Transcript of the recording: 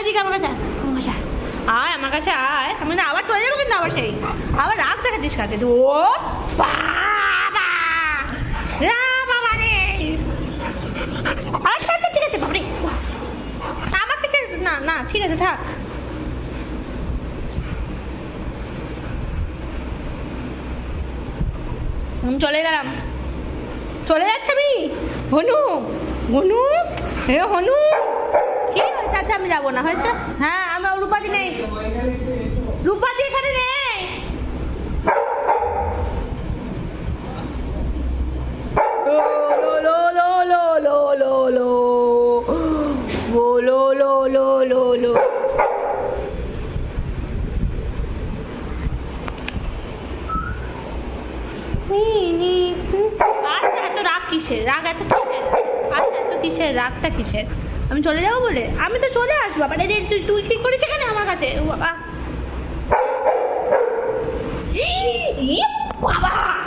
এদিকে আমার কাছে আয়, আমার কাছে আয়। আমি না আবার চলে যাবো কিন্তু আবার সেই আবার রাগ দেখাচ্ছিস কাছে। ও বাবা বাবা রে। আচ্ছা আচ্ছা ঠিক আছে বাবরে। আমাকে সে না না ঠিক আছে থাক। আমি চলে গেলাম, চলে যাচ্ছে আমি। হনু হনু হে হনু কি হয়েছে? আচ্ছা আমি যাবো না, হয়েছে? হ্যাঁ আমার রূপাদি নেই, রূপাদি এখানে নেই। লো লো লো লো লো লো লো লো লো লো লো লো লো। আচ্ছা এত রাগ কিসের? রাগ এত কিসের? আচ্ছা এত কিসের রাগটা কিসের? আমি চলে যাবো বলে? আমি তো চলে আসবো আবার। তুই তুই কি করিস এখানে আমার কাছে? বাবা বাবা